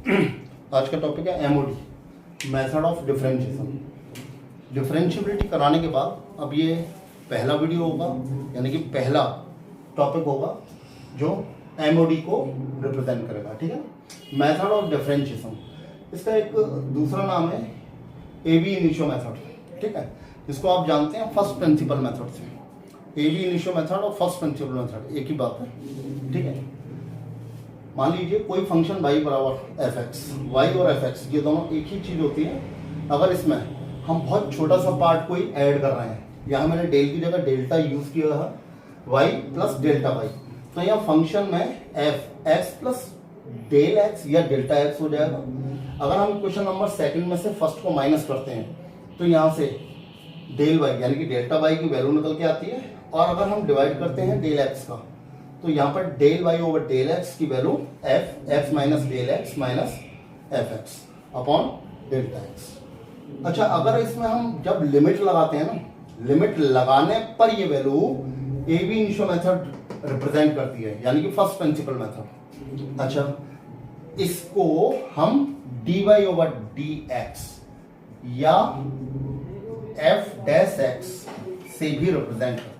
आज का टॉपिक है MoD, method of differentiation. Differentiability कराने के बाद अब ये पहला वीडियो होगा, यानी कि पहला टॉपिक होगा जो एमओडी को रिप्रेजेंट करेगा। ठीक है, मेथड ऑफ डिफरेंशिएशन, इसका एक दूसरा नाम है एबी इनिशियो मेथड। ठीक है, इसको आप जानते हैं फर्स्ट प्रिंसिपल मेथड से। एबी इनिशियो मेथड और फर्स्ट प्रिंसिपल मेथड एक ही बात है। ठीक है, मान लीजिए कोई फंक्शन y बराबर एफ एक्स, वाई और एफ एक्स ये दोनों एक ही चीज होती है। अगर इसमें हम बहुत छोटा सा पार्ट कोई ऐड कर रहे हैं, यहाँ मैंने डेल की जगह डेल्टा यूज किया है, y प्लस डेल्टा वाई, तो यहाँ फंक्शन में F X plus del X या डेल्टा एक्स हो जाएगा। अगर हम क्वेश्चन नंबर सेकंड में से फर्स्ट को माइनस करते हैं तो यहाँ से डेल वाई यानी कि डेल्टा वाई की वैल्यू निकल के आती है, और अगर हम डिवाइड करते हैं डेल एक्स का तो यहाँ पर del Y over del X की value F X minus del X minus F X upon delta X. अच्छा, अगर इसमें हम जब लिमिट लगाते हैं ना, लिमिट लगाने पर ये value ab initio method represent करती है, यानी कि फर्स्ट प्रिंसिपल मेथड। अच्छा, इसको हम D Y over D X या एफ डैश एक्स से भी रिप्रेजेंट करते हैं।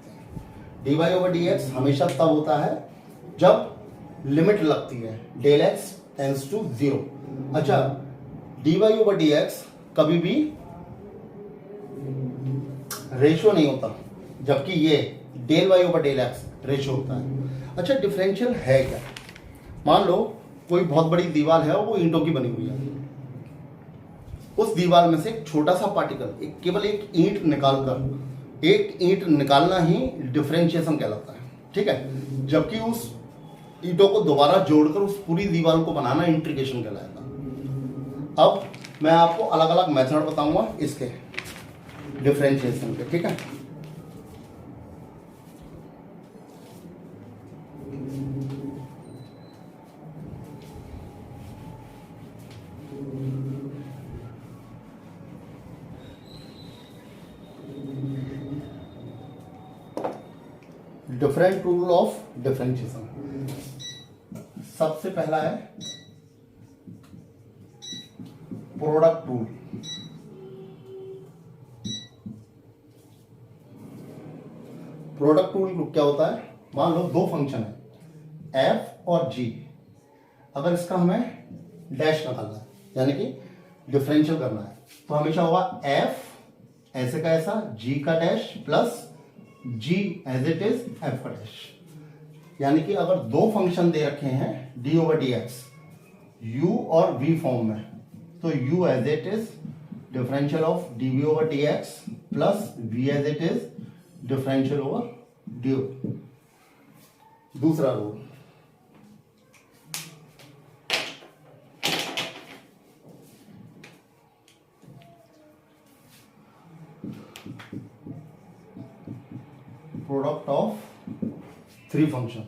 D Y over D X हमेशा तब होता है जब लिमिट लगती है डेल एक्स टेंड्स टू 0। अच्छा, D Y over D X कभी भी रेशियो नहीं होता, जबकि ये del Y over del X ratio होता है। अच्छा, डिफरेंशियल है क्या? मान लो कोई बहुत बड़ी दीवार है और वो ईंटों की बनी हुई है, उस दीवार में से एक छोटा सा पार्टिकल, केवल एक ईंट निकालना ही डिफरेंशिएशन कहलाता है। ठीक है, जबकि उस ईंटों को दोबारा जोड़कर उस पूरी दीवार को बनाना इंटीग्रेशन कहलाएगा। अब मैं आपको अलग अलग मेथड बताऊंगा इसके डिफरेंशिएशन के। ठीक है, डिफरेंट रूल ऑफ डिफरेंशिएशन। सबसे पहला है प्रोडक्ट रूल। प्रोडक्ट रूल क्या होता है? मान लो दो फंक्शन है f और g, अगर इसका हमें डैश निकालना है यानी कि डिफरेंशियल करना है, तो हमेशा होगा f ऐसे का ऐसा, g का dash plus g as it is f का डैश। यानी कि अगर दो फंक्शन दे रखे हैं d over D X u और v फॉर्म में, तो u as it is differential of dv over dx plus v as it is differential over du। दूसरा rule, product of three function.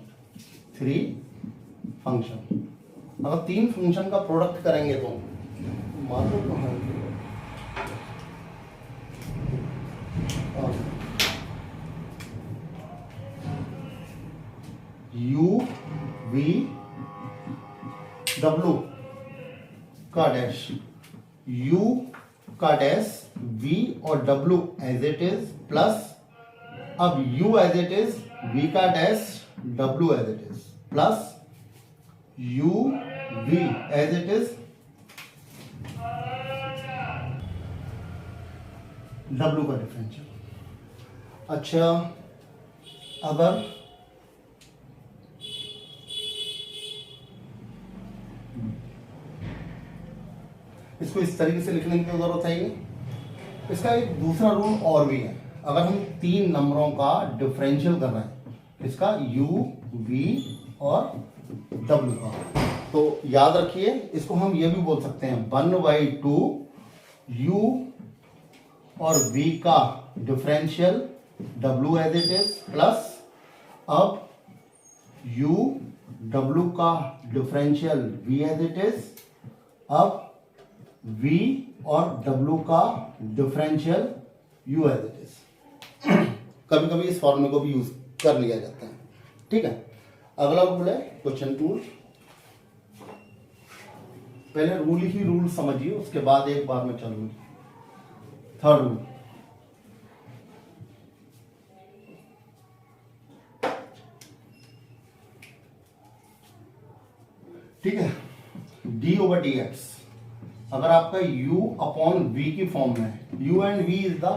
अगर तीन फंक्शन का प्रोडक्ट करेंगे तो मान लो कहाँ u v w का डैश, u का डैश v और w as it is plus, अब u as it is v का dash w as it is plus u v as it is w का डिफरेंशियल। अच्छा, अगर इसको इस तरीके से लिखने की जरूरत है ही नहीं। इसका एक दूसरा रूल और भी है। अगर हम तीन नंबरों का डिफरेंशियल कर रहे हैं, इसका u, v और w का, तो याद रखिए इसको हम ये भी बोल सकते हैं 1/2 u और v का differential w as it is plus, अब u w का differential v as it is, अब v और w का differential u as it is. कभी कभी इस फॉर्मूले को भी यूज कर लिया जाता है। ठीक है, अगला रूल है क्वेश्चन टूल। पहले रूल ही रूल समझिए, उसके बाद एक बार में चलूंगी। थर्ड रूल, ठीक है, डी ओवर डी एक्स अगर आपका u अपॉन v की फॉर्म में है, u and v is the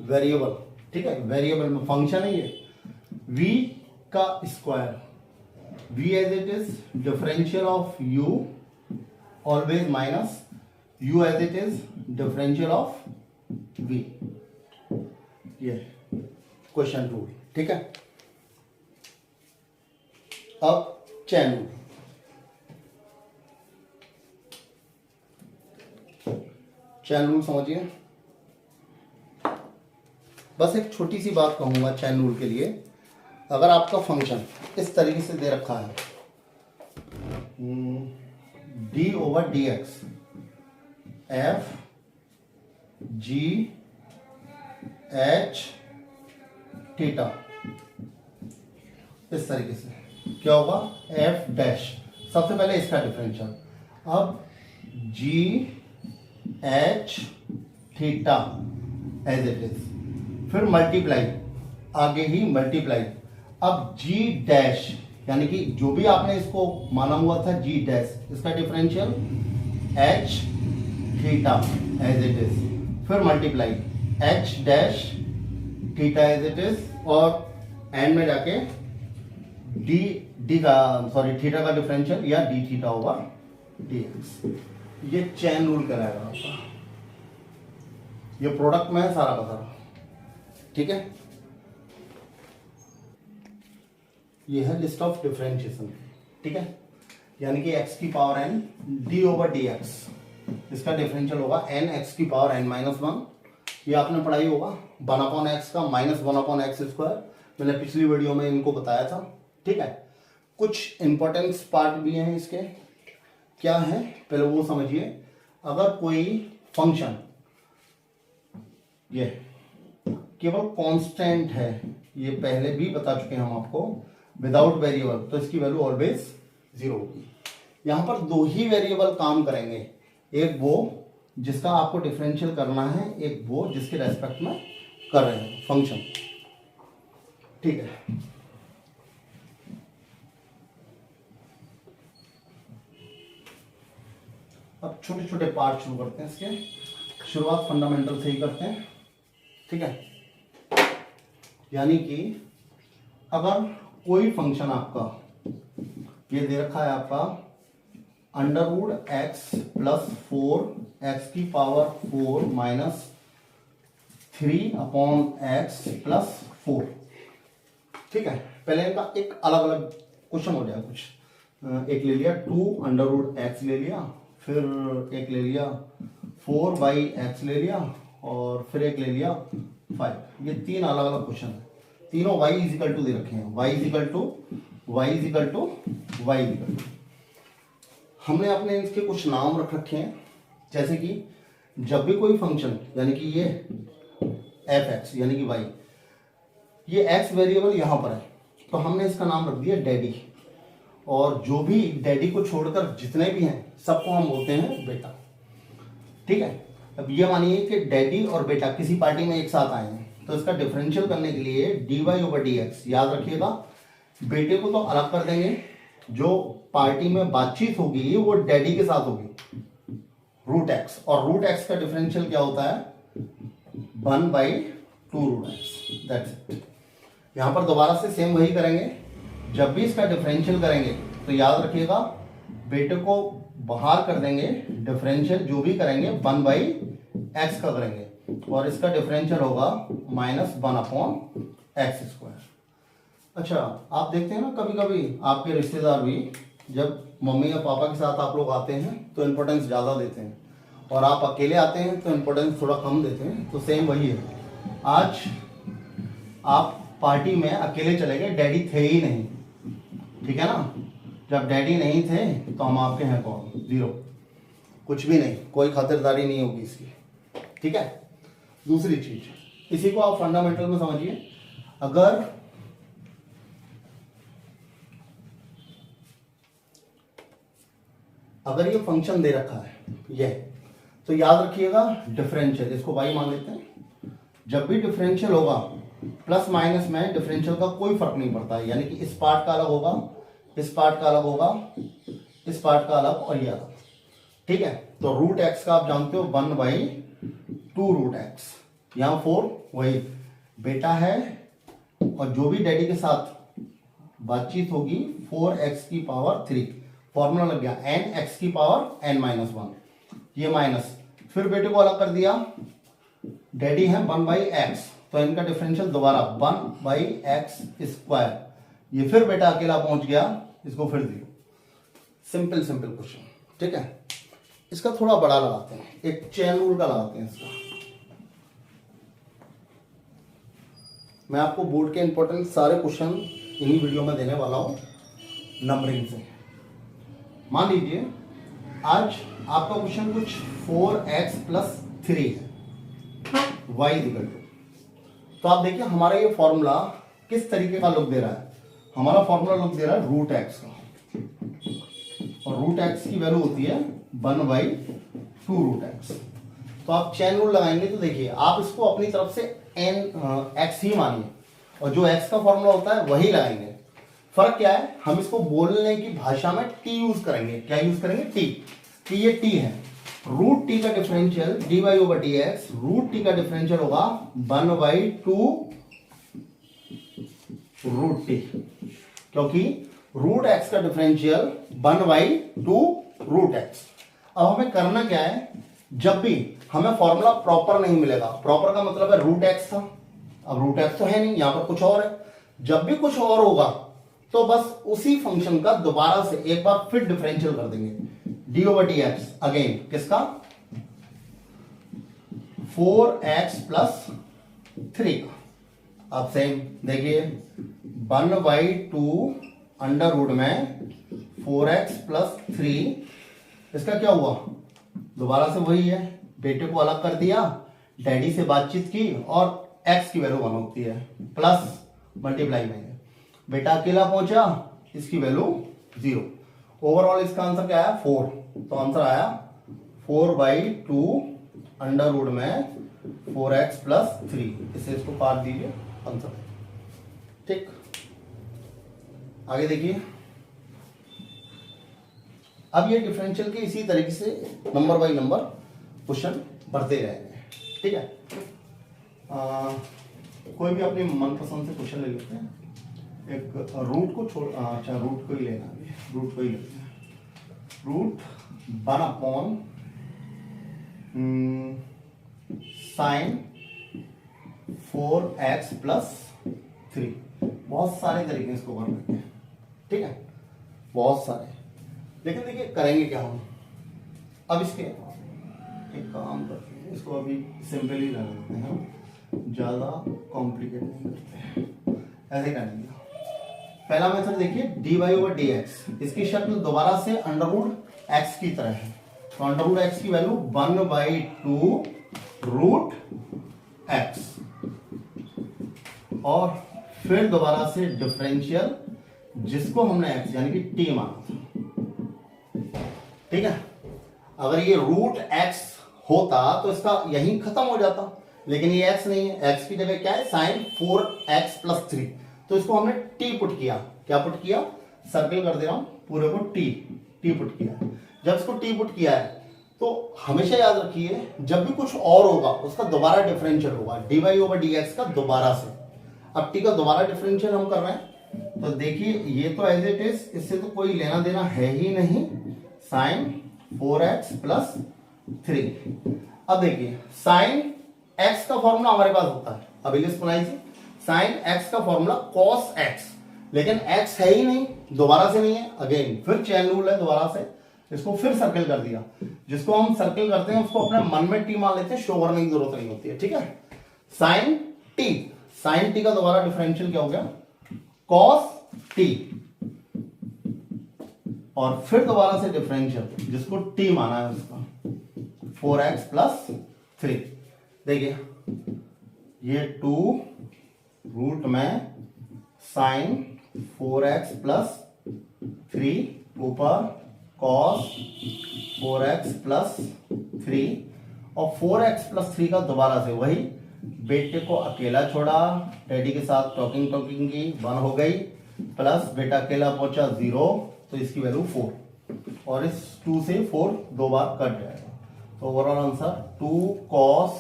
variable, ठीक है, वेरिएबल में फंक्शन है ये, v का square, v as it is differential of u always minus u as it is differential of v, ये क्वेश्चन रूल, ठीक है। अब चैन रूल, चैन रूल समझिए। बस एक छोटी सी बात कहूंगा चैन रूल के लिए, अगर आपका फंक्शन इस तरीके से दे रखा है D over D x F G H theta, इस तरीके से क्या होगा, एफ डैश, सबसे पहले इसका डिफरेंशियल, अब G H theta as it is, फिर मल्टीप्लाई, आगे ही मल्टीप्लाई, अब जी डैश यानी कि जो भी आपने इसको माना हुआ था जी डैश, इसका differential H theta as it is, फिर multiply H dash theta as it is, और एंड में जाके थीटा का डिफरेंशियल या D theta over D X. ये चैन रूल कराएगा आपका, ये प्रोडक्ट में है सारा का सारा, ठीक है। ये है लिस्ट ऑफ डिफरेंशिएशन, ठीक है, यानी कि x की power n d over D x, इसका डिफरेंशियल होगा n x की पावर n माइनस 1, ये आपने पढ़ाई होगा 1 अपॉन एक्स का माइनस 1 अपॉन एक्स स्क्वायर, मैंने पिछली वीडियो में इनको बताया था, ठीक है। कुछ इंपॉर्टेंस पार्ट भी हैं इसके, क्या है पहले वो समझिए। अगर कोई फंक्शन ये केवल कांस्टेंट है, ये पहले भी बता चुके हैं हम आपको, विदाउट वेरिएबल, तो इसकी वैल्यू ऑलवेज 0 होगी। यहां पर दो ही वेरिएबल काम करेंगे, एक वो जिसका आपको डिफरेंशियल करना है, एक वो जिसके रेस्पेक्ट में कर रहे हैं फंक्शन, ठीक है। अब छोटे छोटे पार्ट शुरू करते हैं इसके, शुरुआत फंडामेंटल से ही करते हैं, ठीक है। यानी कि अगर कोई फंक्शन आपका ये दे रखा है आपका under root X plus 4 X की power 4 minus 3 upon X plus 4, ठीक है। पहले इनका एक अलग अलग क्वेश्चन हो जाए कुछ, एक ले लिया 2 अंडर रूट एक्स ले लिया, फिर एक ले लिया 4 बाई एक्स ले लिया, और फिर एक ले लिया 5। ये तीन अलग अलग क्वेश्चन है, तीनों y इजिकल टू दे रखे हैं, y equal to y equal to y equal to. हमने अपने इसके कुछ नाम रख रखे हैं, जैसे कि जब भी कोई फंक्शन यानी कि ये f(x) यानी कि y, ये x वेरिएबल यहां पर है, तो हमने इसका नाम रख दिया डैडी, और जो भी डैडी को छोड़कर जितने भी हैं सबको हम बोलते हैं बेटा, ठीक है। अब ये मानिए कि डैडी और बेटा किसी पार्टी में एक साथ आए हैं, तो इसका डिफरेंशियल करने के लिए dy ओवर dx, याद रखिएगा बेटे को तो अलग कर देंगे, जो पार्टी में बातचीत होगी वो डैडी के साथ होगी, रूट एक्स, और रूट एक्स का डिफरेंशियल क्या होता है 1/2 रूट एक्स, दैट्स इट। यहां पर दोबारा से सेम वही करेंगे, जब भी इसका डिफरेंशियल करेंगे तो याद रखिएगा बेटे को बाहर कर देंगे, डिफरेंशियल जो भी करेंगे 1/x का करेंगे, और इसका डिफरेंशियल होगा -1 अपॉन एक्स स्क्वायर। अच्छा, आप देखते हैं ना कभी कभी आपके रिश्तेदार भी जब मम्मी या पापा के साथ आप लोग आते हैं तो इम्पोर्टेंस ज़्यादा देते हैं, और आप अकेले आते हैं तो इम्पोर्टेंस थोड़ा कम देते हैं, तो सेम वही है। आज आप पार्टी में अकेले चले गए, डैडी थे ही नहीं, ठीक है ना। जब डैडी नहीं थे तो हम आपके हैं कौन, 0, कुछ भी नहीं, कोई खातिरदारी नहीं होगी इसकी, ठीक है। दूसरी चीज, इसी को आप फंडामेंटल में समझिए, अगर ये फंक्शन दे रखा है ये। तो याद रखिएगा डिफरेंशियल, इसको y मान लेते हैं। जब भी डिफरेंशियल होगा प्लस माइनस में डिफरेंशियल का कोई फर्क नहीं पड़ता है, यानी कि इस पार्ट का अलग होगा, इस पार्ट का अलग होगा, इस पार्ट का अलग और ये अलग। ठीक है, तो रूट एक्स का आप जानते हो 1/2 रूट एक्स, यहाँ 4 वही बेटा है, और जो भी डैडी के साथ बातचीत होगी 4x की पावर 3, फॉर्मूला लग गया nx की पावर n-1, ये माइनस, फिर बेटे को अलग कर दिया, डैडी है 1/x, तो इनका डिफरेंशियल दोबारा 1/x², ये फिर बेटा अकेला पहुंच गया, इसको फिर दियो। Simple simple question. ठीक है, इसका थोड़ा बड़ा लगाते हैं, एक चेन रूल का लगाते हैं इसका। मैं आपको बोर्ड के इंपॉर्टेंट सारे क्वेश्चन इन्हीं वीडियो में देने वाला हूं नंबरिंग से। मान लीजिए आज आपका क्वेश्चन कुछ 4x+3 है, y = तो आप देखिए हमारा ये फॉर्मूला किस तरीके का लुक दे रहा है। हमारा फॉर्मूला लुक दे रहा है रूट एक्स का, और रूट एक्स की वैल्यू होती है 1/2 रूट एक्स। तो आप चेन रूल लगाएंगे तो देखिए आप इसको अपनी तरफ से एक्स ही मानिए, और जो एक्स का फॉर्मूला होता है वही लगाएंगे। फर्क क्या है, हम इसको बोलने की भाषा में टी यूज करेंगे। क्या यूज करेंगे? टी। ये टी है, रूट टी का डिफरेंशियल dy/dx, रूट टी का डिफरेंशियल होगा 1/2 रूट टी, क्योंकि रूट एक्स का डिफरेंशियल 1/2 रूट एक्स। अब हमें करना क्या है, जब भी हमें फॉर्मूला प्रॉपर नहीं मिलेगा, प्रॉपर का मतलब है रूट एक्स था, अब रूट एक्स तो है नहीं, यहां पर कुछ और है, जब भी कुछ और होगा तो बस उसी फंक्शन का दोबारा से एक बार फिर डिफरेंशियल कर देंगे, dy/dx अगेन किसका, 4x+3 का। अब सेम देखिए 1/2 अंडर रूट में 4x+3, इसका क्या हुआ, दोबारा से वही है, बेटे को अलग कर दिया, डैडी से बातचीत की, और x की वैल्यू 1 होती है, प्लस मल्टीप्लाई में बेटा अकेला पहुंचा, इसकी वैल्यू 0। ओवरऑल इसका आंसर क्या आया, 4। तो आंसर आया 4/2 अंडर रूट में 4x+3। इसे इसको काट दीजिए, आंसर। ठीक, आगे देखिए। अब ये डिफरेंशियल के इसी तरीके से नंबर बाय नंबर क्वेश्चन बढ़ते रहेंगे। ठीक है, कोई भी अपने मनपसंद से क्वेश्चन ले लेते हैं। एक रूट को छोड़, अच्छा रूट को ही लेना है, रूट को ही लेते हैं। Root 1/sin sin 4x+3। बहुत सारे तरीके इसको करने के, ठीक है, बहुत सारे, लेकिन देखिए करेंगे क्या हम। अब इसके एक काम करते हैं, इसको अभी सिंपल ही रहने देते हैं, ज्यादा कॉम्प्लिकेट नहीं करते, ऐसे करेंगे। पहला मेथड देखिए dy/dx, इसकी शक्ल दोबारा से अंडर रूट एक्स की तरह है, तो अंडर रूट एक्स की वैल्यू 1/2 रूट एक्स, और फिर दोबारा से डिफरेंशियल जिसको हमने एक्स यानी कि टी माना था। ठीक है, अगर ये रूट एक्स होता तो इसका यही खत्म हो जाता, लेकिन ये एक्स नहीं है, एक्स की जगह क्या है, sin 4x+3, तो इसको हमने टी पुट किया। क्या पुट किया, सर्कल कर दे रहा हूं पूरे को, टी पुट किया। जब इसको टी पुट किया है तो हमेशा याद रखिए जब भी कुछ और होगा उसका दोबारा डिफरेंशियल होगा, dy/dx का दोबारा से। अब टी का दोबारा डिफरेंशियल हम कर रहे हैं, तो देखिए ये तो एज इट इज, इससे तो कोई लेना देना है ही नहीं, sin 4x+3। अब देखिए sin x का फॉर्मूला हमारे पास होता है, अभी लिस्ट बनाइए, sin x का फॉर्मूला cos x, लेकिन x है ही नहीं, दोबारा से नहीं है, अगेन फिर चेन रूल है, दोबारा से इसको फिर सर्कल कर दिया। जिसको हम सर्कल करते हैं उसको अपने मन में टी मान लेते हैं, शो करने की जरूरत नहीं होती है। ठीक है, sin t का दोबारा डिफरेंशियल क्या हो गया, cos t, और फिर दोबारा से डिफरेंशियल जिसको t माना है उसका 4x+3। देखिए ये 2 रूट में sin 4x+3 ऊपर कॉस 4x प्लस 3 और 4x प्लस 3 का दोबारा से वही बेटे को अकेला छोड़ा, डैडी के साथ टॉकिंग की 1 हो गई, प्लस बेटा अकेला पहुंचा 0, तो इसकी वैल्यू 4 और इस 2 से 4 दो बार कट जाएगा। तो overall answer 2 cos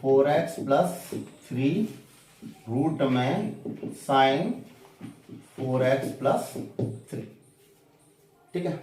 4x plus 3 root में sin 4x प्लस 3। ठीक है।